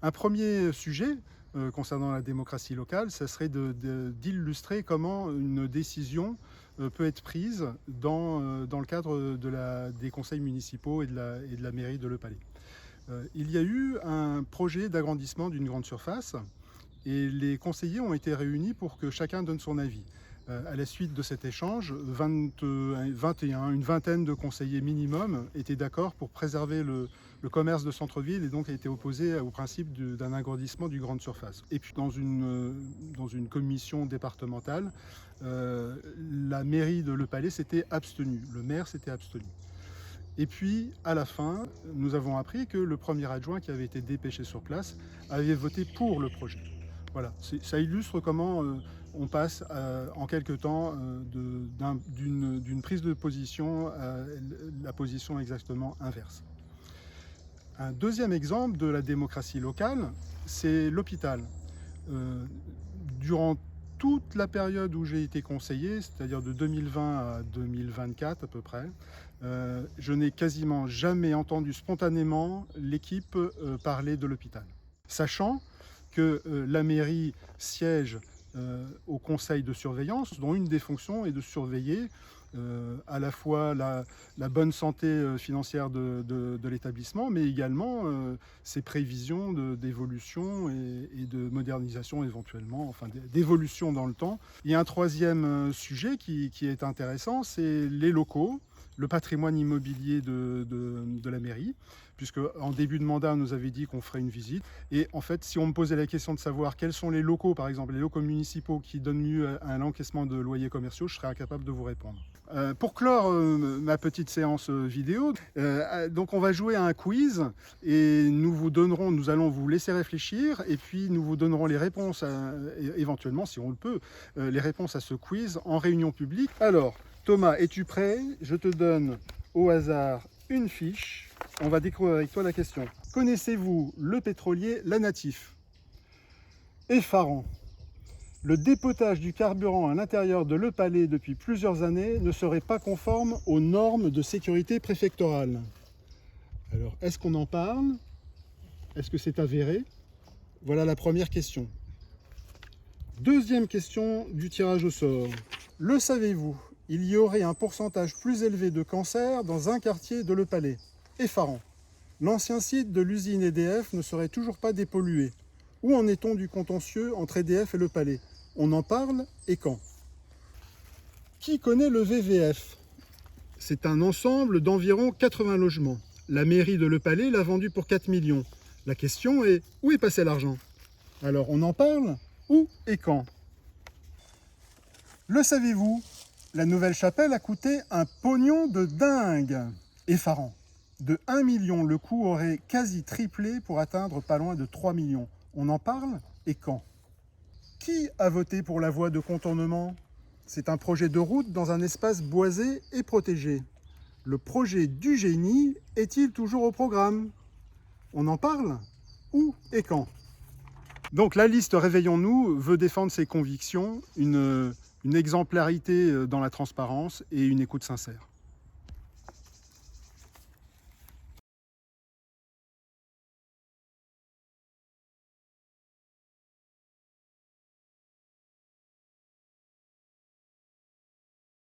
Un premier sujet concernant la démocratie locale, ça serait d'illustrer comment une décision peut être prise dans le cadre des conseils municipaux et de la mairie de Le Palais. Il y a eu un projet d'agrandissement d'une grande surface et les conseillers ont été réunis pour que chacun donne son avis. À la suite de cet échange, une vingtaine de conseillers minimum étaient d'accord pour préserver le commerce de centre-ville et donc a été opposé au principe d'un agrandissement du grande surface. Et puis dans une commission départementale, la mairie de Le Palais s'était abstenue, le maire s'était abstenu. Et puis, à la fin, nous avons appris que le premier adjoint qui avait été dépêché sur place avait voté pour le projet. Voilà, ça illustre comment on passe en quelque temps d'une prise de position à la position exactement inverse. Un deuxième exemple de la démocratie locale, c'est l'hôpital. Durant toute la période où j'ai été conseiller, c'est-à-dire de 2020 à 2024 à peu près, je n'ai quasiment jamais entendu spontanément l'équipe parler de l'hôpital. Sachant que la mairie siège au conseil de surveillance, dont une des fonctions est de surveiller à la fois la bonne santé financière de l'établissement, mais également ses prévisions d'évolution et de modernisation éventuellement, enfin d'évolution dans le temps. Il y a un troisième sujet qui est intéressant, c'est les locaux, le patrimoine immobilier de la mairie, puisque en début de mandat, on nous avait dit qu'on ferait une visite. Et en fait, si on me posait la question de savoir quels sont les locaux, par exemple, les locaux municipaux qui donnent lieu à un encaissement de loyers commerciaux, je serais incapable de vous répondre. Pour clore ma petite séance vidéo, donc on va jouer à un quiz et nous allons vous laisser réfléchir et puis nous vous donnerons les réponses, éventuellement, si on le peut, les réponses à ce quiz en réunion publique. Alors, Thomas, es-tu prêt? Je te donne au hasard une fiche. On va découvrir avec toi la question. Connaissez-vous le pétrolier La Natif? Effarant. Le dépotage du carburant à l'intérieur de Le Palais depuis plusieurs années ne serait pas conforme aux normes de sécurité préfectorale. Alors, est-ce qu'on en parle? Est-ce que c'est avéré? Voilà la première question. Deuxième question du tirage au sort. Le savez-vous? Il y aurait un pourcentage plus élevé de cancer dans un quartier de Le Palais. Effarant. L'ancien site de l'usine EDF ne serait toujours pas dépollué. Où en est-on du contentieux entre EDF et Le Palais? On en parle et quand? Qui connaît le VVF? C'est un ensemble d'environ 80 logements. La mairie de Le Palais l'a vendu pour 4 millions. La question est, où est passé l'argent? Alors on en parle? Où et quand? Le savez-vous? La Nouvelle-Chapelle a coûté un pognon de dingue. Effarant. De 1 million, le coût aurait quasi triplé pour atteindre pas loin de 3 millions. On en parle et quand? Qui a voté pour la voie de contournement? C'est un projet de route dans un espace boisé et protégé. Le projet du génie est-il toujours au programme? On en parle? Où et quand? Donc la liste Réveillons-nous veut défendre ses convictions, une exemplarité dans la transparence et une écoute sincère.